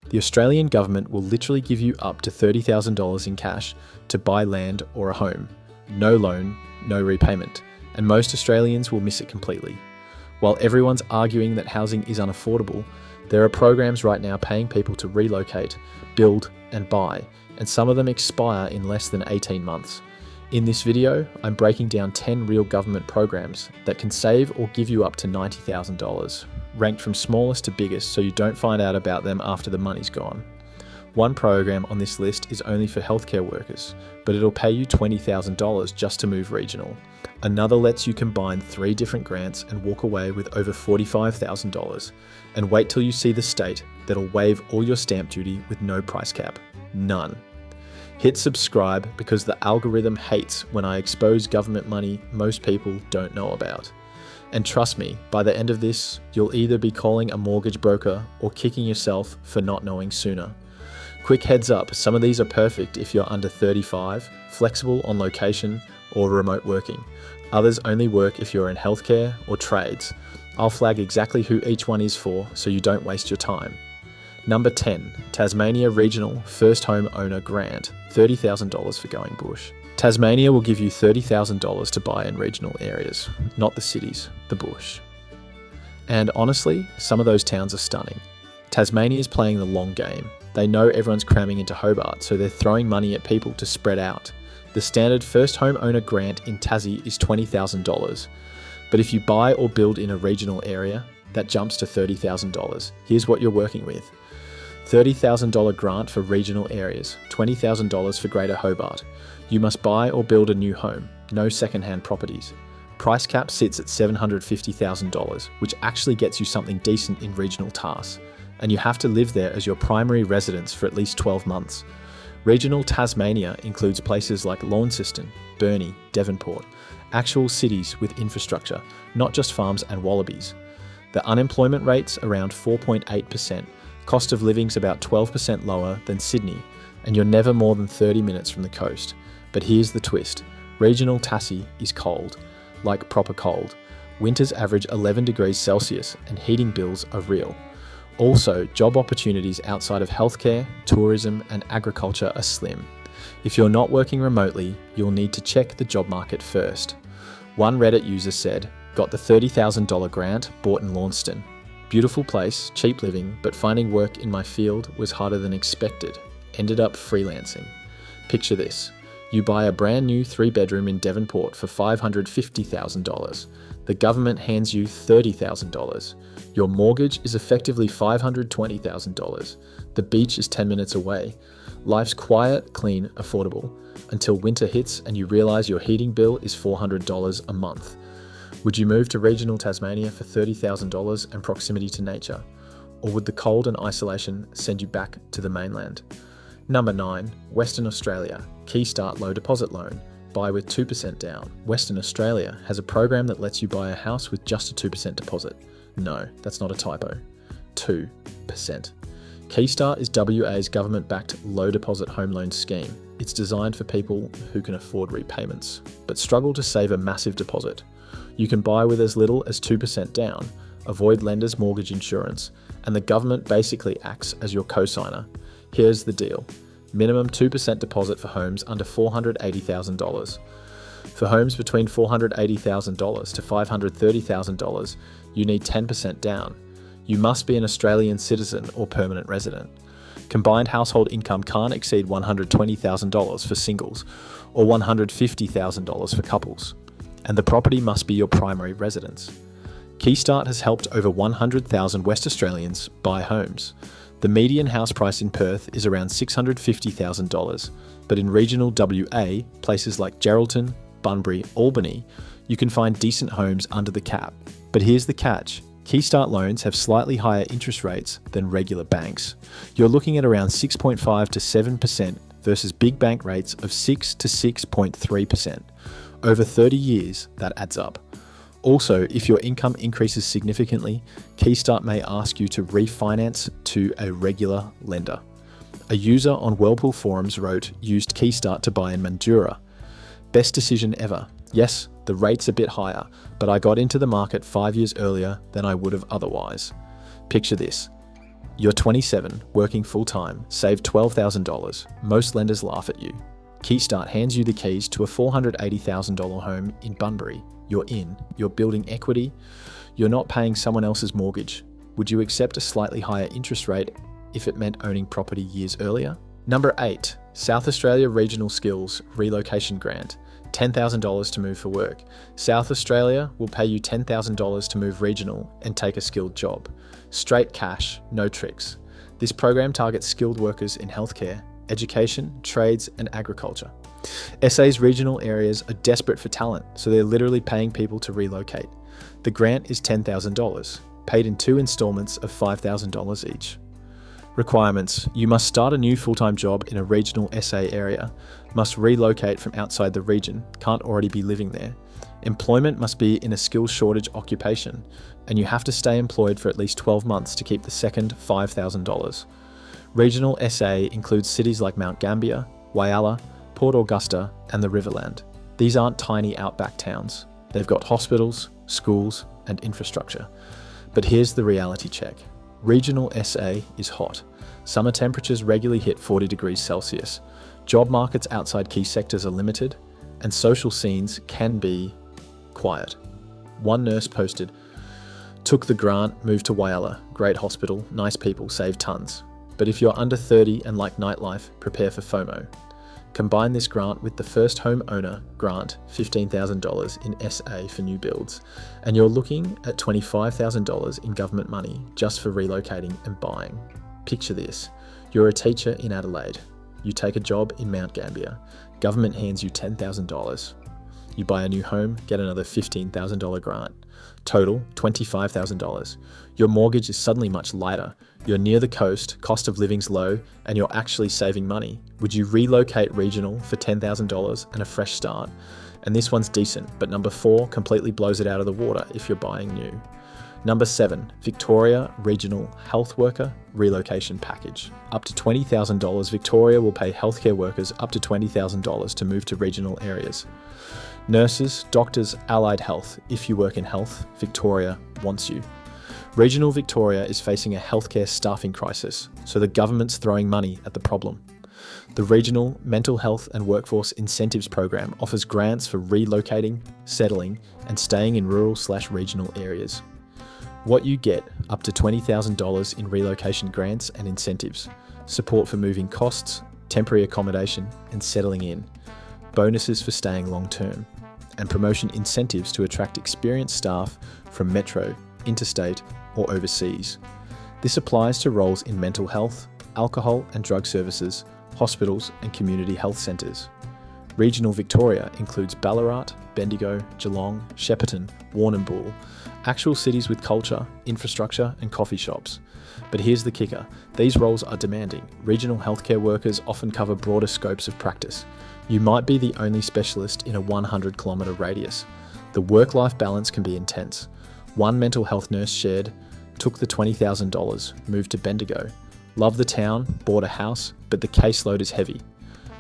The Australian government will literally give you up to $30,000 in cash to buy land or a home. No loan, no repayment, and most Australians will miss it completely. While everyone's arguing that housing is unaffordable, there are programs right now paying people to relocate, build and buy, and some of them expire in less than 18 months. In this video, I'm breaking down 10 real government programs that can save or give you up to $90,000, ranked from smallest to biggest so you don't find out about them after the money's gone. One program on this list is only for healthcare workers, but it'll pay you $20,000 just to move regional. Another lets you combine 3 different grants and walk away with over $45,000. And wait till you see the state that'll waive all your stamp duty with no price cap. None. Hit subscribe because the algorithm hates when I expose government money most people don't know about. And trust me, by the end of this, you'll either be calling a mortgage broker or kicking yourself for not knowing sooner. Quick heads up, some of these are perfect if you're under 35, flexible on location, or remote working. Others only work if you're in healthcare or trades. I'll flag exactly who each one is for so you don't waste your time. Number 10, Tasmania Regional First Home Owner Grant, $30,000 for going bush. Tasmania will give you $30,000 to buy in regional areas, not the cities, the bush. And honestly, some of those towns are stunning. Tasmania is playing the long game. They know everyone's cramming into Hobart, so they're throwing money at people to spread out. The standard first home owner grant in Tassie is $20,000. But if you buy or build in a regional area, that jumps to $30,000. Here's what you're working with. $30,000 grant for regional areas, $20,000 for Greater Hobart. You must buy or build a new home, no second-hand properties. Price cap sits at $750,000, which actually gets you something decent in regional tasks. And you have to live there as your primary residence for at least 12 months. Regional Tasmania includes places like Launceston, Burnie, Devonport, actual cities with infrastructure, not just farms and wallabies. The unemployment rate's around 4.8%, cost of living's about 12% lower than Sydney, and you're never more than 30 minutes from the coast. But here's the twist. Regional Tassie is cold, like proper cold. Winters average 11 degrees Celsius and heating bills are real. Also, job opportunities outside of healthcare, tourism, and agriculture are slim. If you're not working remotely, you'll need to check the job market first. One Reddit user said, "Got the $30,000 grant, bought in Launceston. Beautiful place, cheap living, but finding work in my field was harder than expected. Ended up freelancing." Picture this. You buy a brand new 3-bedroom in Devonport for $550,000. The government hands you $30,000. Your mortgage is effectively $520,000. The beach is 10 minutes away. Life's quiet, clean, affordable, until winter hits and you realize your heating bill is $400 a month. Would you move to regional Tasmania for $30,000 and proximity to nature? Or would the cold and isolation send you back to the mainland? Number 9, Western Australia, Key Start Low Deposit Loan. Buy with 2% down. Western Australia has a program that lets you buy a house with just a 2% deposit. No, that's not a typo. 2%. Keystart is WA's government-backed low deposit home loan scheme. It's designed for people who can afford repayments, but struggle to save a massive deposit. You can buy with as little as 2% down, avoid lender's mortgage insurance, and the government basically acts as your co-signer. Here's the deal. Minimum 2% deposit for homes under $480,000. For homes between $480,000 to $530,000, you need 10% down. You must be an Australian citizen or permanent resident. Combined household income can't exceed $120,000 for singles or $150,000 for couples. And the property must be your primary residence. Keystart has helped over 100,000 West Australians buy homes. The median house price in Perth is around $650,000, but in regional WA, places like Geraldton, Bunbury, Albany, you can find decent homes under the cap. But here's the catch. Keystart loans have slightly higher interest rates than regular banks. You're looking at around 6.5 to 7% versus big bank rates of 6 to 6.3%. Over 30 years, that adds up. Also, if your income increases significantly, Keystart may ask you to refinance to a regular lender. A user on Whirlpool forums wrote, "Used Keystart to buy in Mandurah. Best decision ever. Yes, the rate's a bit higher, but I got into the market 5 years earlier than I would have otherwise." Picture this. You're 27, working full-time, save $12,000. Most lenders laugh at you. Keystart hands you the keys to a $480,000 home in Bunbury. You're in. You're building equity. You're not paying someone else's mortgage. Would you accept a slightly higher interest rate if it meant owning property years earlier? Number 8, South Australia Regional Skills Relocation Grant. $10,000 to move for work. South Australia will pay you $10,000 to move regional and take a skilled job. Straight cash, no tricks. This program targets skilled workers in healthcare, education, trades, and agriculture. SA's regional areas are desperate for talent, so they're literally paying people to relocate. The grant is $10,000, paid in 2 installments of $5,000 each. Requirements: you must start a new full-time job in a regional SA area, must relocate from outside the region, can't already be living there. Employment must be in a skills shortage occupation, and you have to stay employed for at least 12 months to keep the second $5,000. Regional SA includes cities like Mount Gambier, Whyalla, Port Augusta, and the Riverland. These aren't tiny outback towns. They've got hospitals, schools, and infrastructure. But here's the reality check. Regional SA is hot. Summer temperatures regularly hit 40 degrees Celsius. Job markets outside key sectors are limited, and social scenes can be quiet. One nurse posted, "Took the grant, moved to Whyalla. Great hospital, nice people, save tons. But if you're under 30 and like nightlife, prepare for FOMO." Combine this grant with the first home owner grant, $15,000 in SA for new builds, and you're looking at $25,000 in government money just for relocating and buying. Picture this. You're a teacher in Adelaide. You take a job in Mount Gambier. Government hands you $10,000. You buy a new home, get another $15,000 grant. Total, $25,000. Your mortgage is suddenly much lighter. You're near the coast, cost of living's low, and you're actually saving money. Would you relocate regional for $10,000 and a fresh start? And this one's decent, but number 4 completely blows it out of the water if you're buying new. Number 7, Victoria Regional Health Worker Relocation Package. Up to $20,000, Victoria will pay healthcare workers up to $20,000 to move to regional areas. Nurses, doctors, allied health. If you work in health, Victoria wants you. Regional Victoria is facing a healthcare staffing crisis, so the government's throwing money at the problem. The Regional Mental Health and Workforce Incentives Program offers grants for relocating, settling, and staying in rural/regional areas. What you get: up to $20,000 in relocation grants and incentives, support for moving costs, temporary accommodation, and settling in, bonuses for staying long term, and promotion incentives to attract experienced staff from metro, interstate, or overseas. This applies to roles in mental health, alcohol and drug services, hospitals, and community health centres. Regional Victoria includes Ballarat, Bendigo, Geelong, Shepparton, Warrnambool, actual cities with culture, infrastructure, and coffee shops. But here's the kicker: these roles are demanding. Regional healthcare workers often cover broader scopes of practice. You might be the only specialist in a 100-kilometre radius. The work-life balance can be intense. One mental health nurse shared, took the $20,000, moved to Bendigo. Love the town, bought a house, but the caseload is heavy.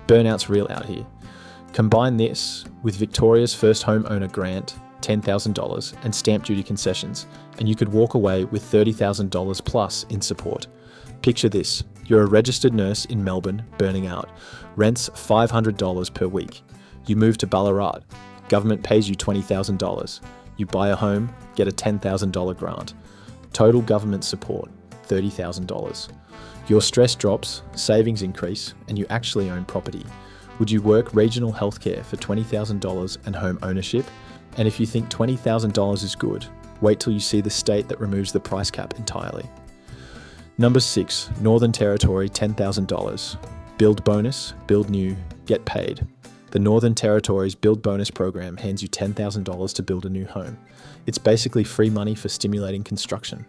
Burnout's real out here. Combine this with Victoria's first home owner grant, $10,000, and stamp duty concessions, and you could walk away with $30,000 plus in support. Picture this. You're a registered nurse in Melbourne, burning out. Rent's $500 per week. You move to Ballarat. Government pays you $20,000. You buy a home, get a $10,000 grant. Total government support, $30,000. Your stress drops, savings increase, and you actually own property. Would you work regional healthcare for $20,000 and home ownership? And if you think $20,000 is good, wait till you see the state that removes the price cap entirely. Number 6, Northern Territory, $10,000. Build bonus, build new, get paid. The Northern Territory's Build Bonus program hands you $10,000 to build a new home. It's basically free money for stimulating construction.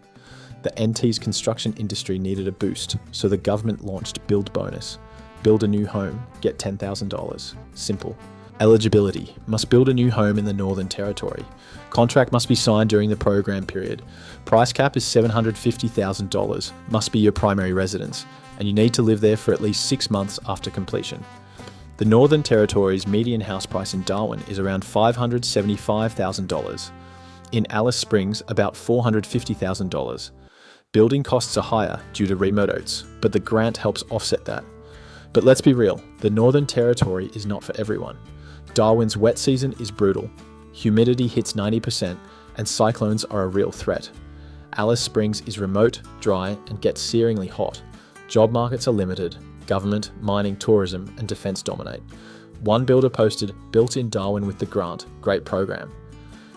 The NT's construction industry needed a boost, so the government launched Build Bonus. Build a new home, get $10,000. Simple. Eligibility: must build a new home in the Northern Territory. Contract must be signed during the program period. Price cap is $750,000, must be your primary residence, and you need to live there for at least 6 months after completion. The Northern Territory's median house price in Darwin is around $575,000. In Alice Springs, about $450,000. Building costs are higher due to remotes, but the grant helps offset that. But let's be real, the Northern Territory is not for everyone. Darwin's wet season is brutal. Humidity hits 90%, and cyclones are a real threat. Alice Springs is remote, dry, and gets searingly hot. Job markets are limited. Government, mining, tourism, and defence dominate. One builder posted, "Built in Darwin with the grant, great program."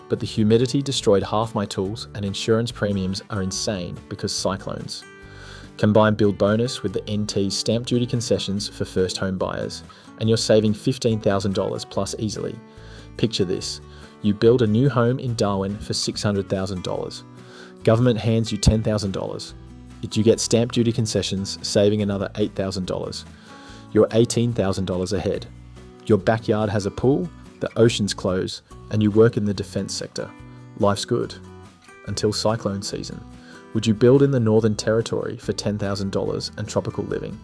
But the humidity destroyed half my tools, and insurance premiums are insane because cyclones. Combine build bonus with the NT's stamp duty concessions for first home buyers, and you're saving $15,000 plus easily. Picture this. You build a new home in Darwin for $600,000. Government hands you $10,000. You get stamp duty concessions, saving another $8,000. You're $18,000 ahead. Your backyard has a pool, the oceans close, and you work in the defence sector. Life's good. Until cyclone season. Would you build in the Northern Territory for $10,000 and tropical living?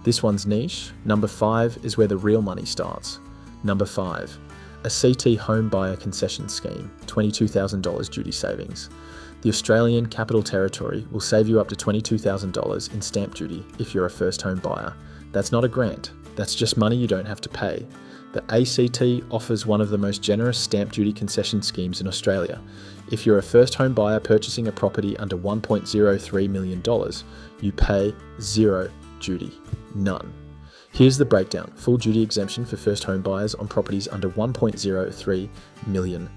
This one's niche. Number 5 is where the real money starts. Number 5, a CT home buyer concession scheme, $22,000 duty savings. The Australian Capital Territory will save you up to $22,000 in stamp duty if you're a first home buyer. That's not a grant, that's just money you don't have to pay. The ACT offers one of the most generous stamp duty concession schemes in Australia. If you're a first home buyer purchasing a property under $1.03 million, you pay zero duty. None. Here's the breakdown. Full duty exemption for first home buyers on properties under $1.03 million.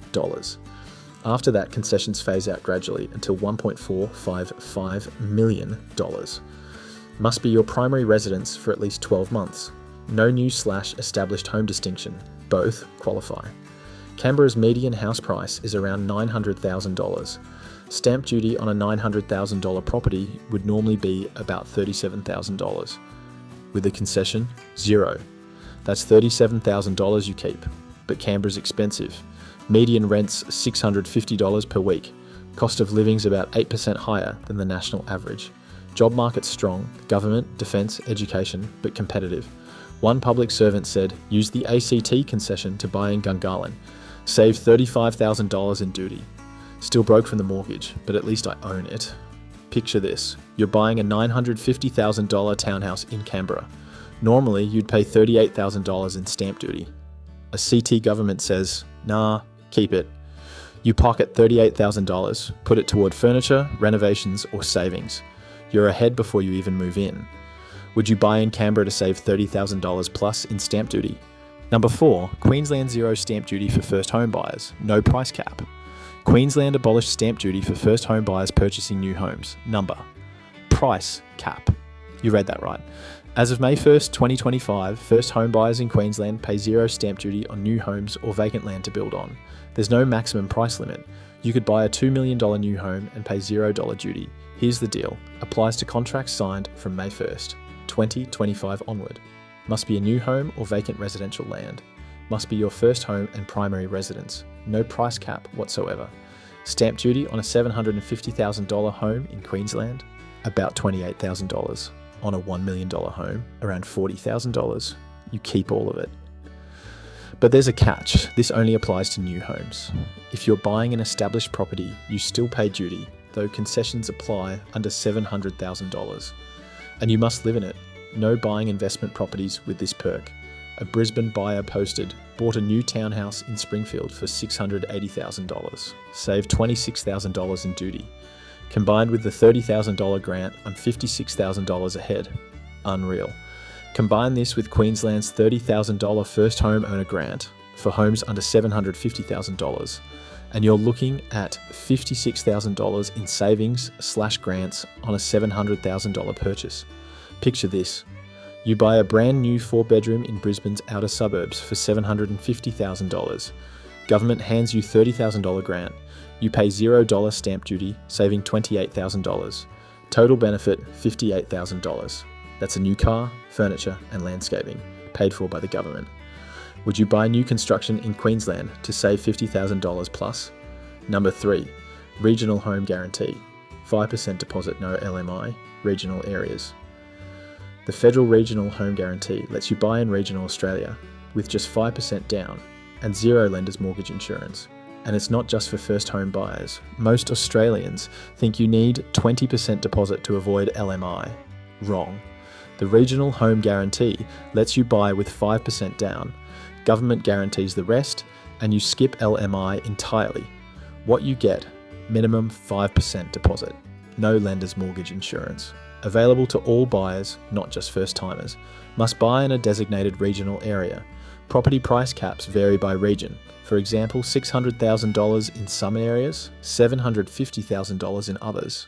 After that, concessions phase out gradually until $1.455 million. Must be your primary residence for at least 12 months. No new/established home distinction. Both qualify. Canberra's median house price is around $900,000. Stamp duty on a $900,000 property would normally be about $37,000. With a concession, zero. That's $37,000 you keep. But Canberra's expensive. Median rent's $650 per week. Cost of living's about 8% higher than the national average. Job market's strong, government, defence, education, but competitive. One public servant said, use the ACT concession to buy in Gungahlin. Save $35,000 in duty. Still broke from the mortgage, but at least I own it. Picture this. You're buying a $950,000 townhouse in Canberra. Normally, you'd pay $38,000 in stamp duty. A CT government says, nah, keep it. You pocket $38,000, put it toward furniture, renovations, or savings. You're ahead before you even move in. Would you buy in Canberra to save $30,000 plus in stamp duty? Number 4, Queensland zero stamp duty for first home buyers, no price cap. Queensland abolished stamp duty for first home buyers purchasing new homes. Number. Price cap. You read that right. As of May 1st, 2025, first home buyers in Queensland pay zero stamp duty on new homes or vacant land to build on. There's no maximum price limit. You could buy a $2 million new home and pay $0 duty. Here's the deal. Applies to contracts signed from May 1st, 2025 onward. Must be a new home or vacant residential land. Must be your first home and primary residence. No price cap whatsoever. Stamp duty on a $750,000 home in Queensland, about $28,000. On a $1 million home, around $40,000. You keep all of it. But there's a catch. This only applies to new homes. If you're buying an established property, you still pay duty, though concessions apply under $700,000. And you must live in it. No buying investment properties with this perk. A Brisbane buyer posted, bought a new townhouse in Springfield for $680,000. Saved $26,000 in duty. Combined with the $30,000 grant, I'm $56,000 ahead. Unreal. Combine this with Queensland's $30,000 first home owner grant for homes under $750,000, and you're looking at $56,000 in savings/grants on a $700,000 purchase. Picture this. You buy a brand new 4-bedroom in Brisbane's outer suburbs for $750,000. Government hands you $30,000 grant. You pay $0 stamp duty, saving $28,000. Total benefit, $58,000. That's a new car, furniture, and landscaping, paid for by the government. Would you buy new construction in Queensland to save $50,000 plus? Number 3, regional home guarantee. 5% deposit, no LMI, regional areas. The Federal Regional Home Guarantee lets you buy in regional Australia with just 5% down and zero lender's mortgage insurance. And it's not just for first home buyers. Most Australians think you need 20% deposit to avoid LMI. Wrong. The Regional Home Guarantee lets you buy with 5% down. Government guarantees the rest, and you skip LMI entirely. What you get: minimum 5% deposit. No lender's mortgage insurance. Available to all buyers, not just first timers. Must buy in a designated regional area. Property price caps vary by region. For example, $600,000 in some areas, $750,000 in others.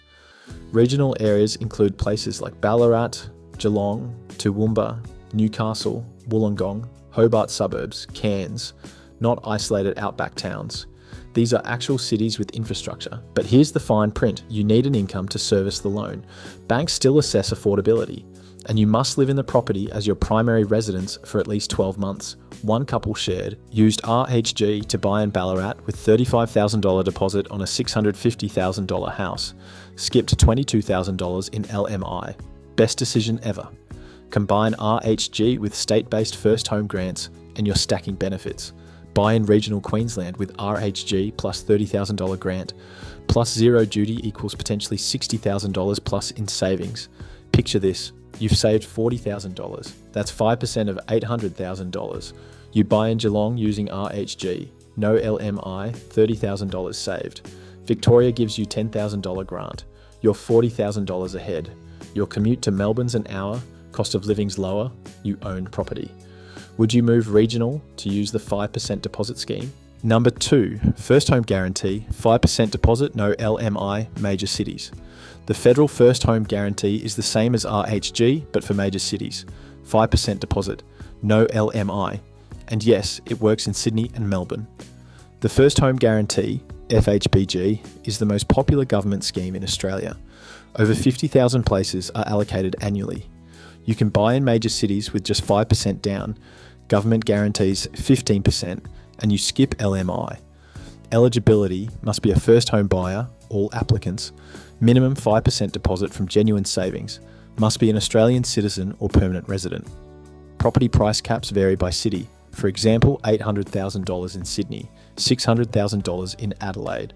Regional areas include places like Ballarat, Geelong, Toowoomba, Newcastle, Wollongong, Hobart suburbs, Cairns, not isolated outback towns. These are actual cities with infrastructure. But here's the fine print: you need an income to service the loan. Banks still assess affordability, and you must live in the property as your primary residence for at least 12 months. One couple shared, used RHG to buy in Ballarat with $35,000 deposit on a $650,000 house. Skipped $22,000 in LMI. Best decision ever. Combine RHG with state-based first home grants and you're stacking benefits. Buy in regional Queensland with RHG plus $30,000 grant, plus zero duty equals potentially $60,000 plus in savings. Picture this: you've saved $40,000. That's 5% of $800,000. You buy in Geelong using RHG. No LMI, $30,000 saved. Victoria gives you $10,000 grant. You're $40,000 ahead. Your commute to Melbourne's an hour, cost of living's lower, you own property. Would you move regional to use the 5% deposit scheme? Number 2, first home guarantee, 5% deposit, no LMI, major cities. The federal first home guarantee is the same as RHG, but for major cities. 5% deposit, no LMI. And yes, it works in Sydney and Melbourne. The first home guarantee, FHBG, is the most popular government scheme in Australia. Over 50,000 places are allocated annually. You can buy in major cities with just 5% down. Government guarantees 15%, and you skip LMI. Eligibility must be a first home buyer, all applicants. Minimum 5% deposit from genuine savings. Must be an Australian citizen or permanent resident. Property price caps vary by city. For example, $800,000 in Sydney, $600,000 in Adelaide.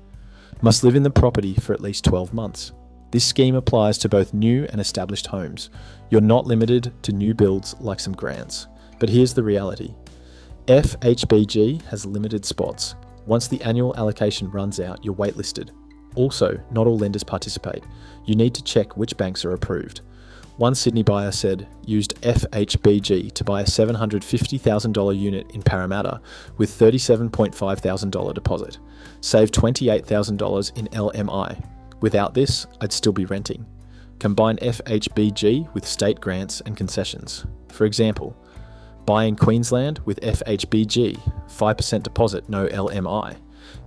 Must live in the property for at least 12 months. This scheme applies to both new and established homes. You're not limited to new builds like some grants. But here's the reality. FHBG has limited spots. Once the annual allocation runs out, you're waitlisted. Also, not all lenders participate. You need to check which banks are approved. One Sydney buyer said, used FHBG to buy a $750,000 unit in Parramatta with $37,500 deposit. Saved $28,000 in LMI. Without this, I'd still be renting. Combine FHBG with state grants and concessions. For example, buy in Queensland with FHBG, 5% deposit, no LMI.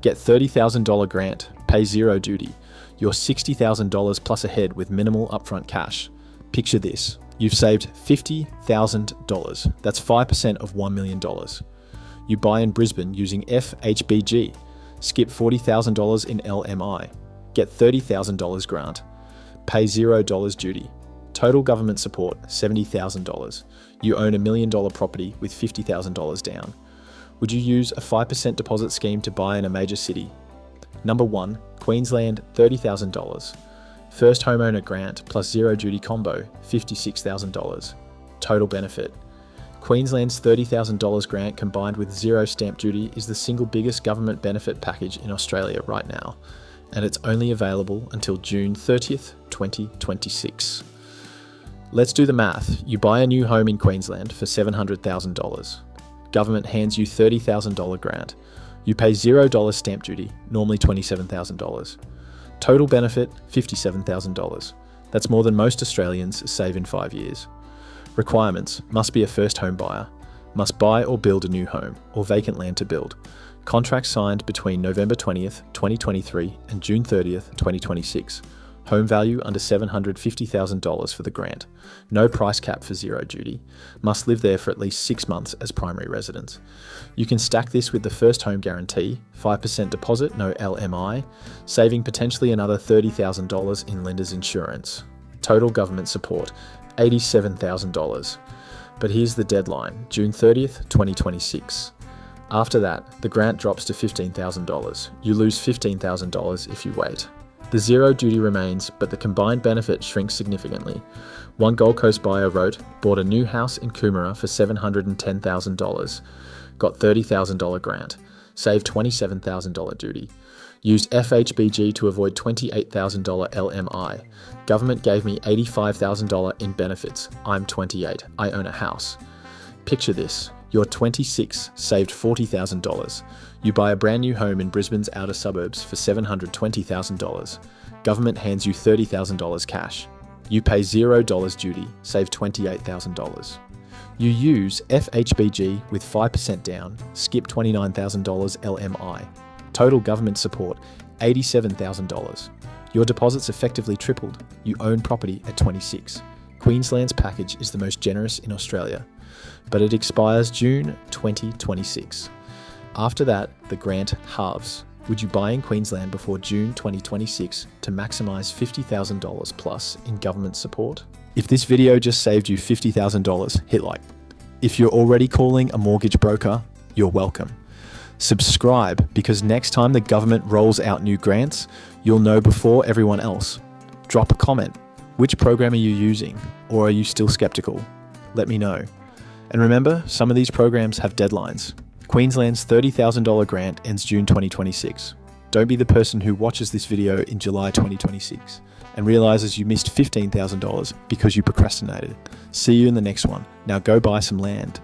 Get $30,000 grant, pay zero duty. You're $60,000 plus ahead with minimal upfront cash. Picture this: you've saved $50,000. That's 5% of $1 million. You buy in Brisbane using FHBG. Skip $40,000 in LMI. Get $30,000 grant. Pay $0 duty. Total government support, $70,000. You own $1 million property with $50,000 down. Would you use a 5% deposit scheme to buy in a major city? Number 1, Queensland, $30,000. First homeowner grant plus zero duty combo, $56,000. Total benefit. Queensland's $30,000 grant combined with zero stamp duty is the single biggest government benefit package in Australia right now, and it's only available until June 30th, 2026. Let's do the math. You buy a new home in Queensland for $700,000. Government hands you $30,000 grant. You pay $0 stamp duty, normally $27,000. Total benefit, $57,000. That's more than most Australians save in 5 years. Requirements: must be a first home buyer. Must buy or build a new home, or vacant land to build. Contract signed between November 20th, 2023 and June 30th, 2026. Home value under $750,000 for the grant. No price cap for zero duty. Must live there for at least 6 months as primary residence. You can stack this with the first home guarantee, 5% deposit, no LMI, saving potentially another $30,000 in lender's insurance. Total government support, $87,000. But here's the deadline, June 30th, 2026. After that, the grant drops to $15,000. You lose $15,000 if you wait. The zero duty remains, but the combined benefit shrinks significantly. One Gold Coast buyer wrote, bought a new house in Coomera for $710,000, got $30,000 grant, saved $27,000 duty, used FHBG to avoid $28,000 LMI. Government gave me $85,000 in benefits. I'm 28. I own a house. Picture this. You're 26, saved $40,000. You buy a brand new home in Brisbane's outer suburbs for $720,000. Government hands you $30,000 cash. You pay $0 duty, save $28,000. You use FHBG with 5% down, skip $29,000 LMI. Total government support, $87,000. Your deposits effectively tripled. You own property at 26. Queensland's package is the most generous in Australia, but it expires June 2026. After that, the grant halves. Would you buy in Queensland before June 2026 to maximise $50,000 plus in government support? If this video just saved you $50,000, hit like. If you're already calling a mortgage broker, you're welcome. Subscribe, because next time the government rolls out new grants, you'll know before everyone else. Drop a comment. Which program are you using? Or are you still skeptical? Let me know. And remember, some of these programs have deadlines. Queensland's $30,000 grant ends June 2026. Don't be the person who watches this video in July 2026 and realizes you missed $15,000 because you procrastinated. See you in the next one. Now go buy some land.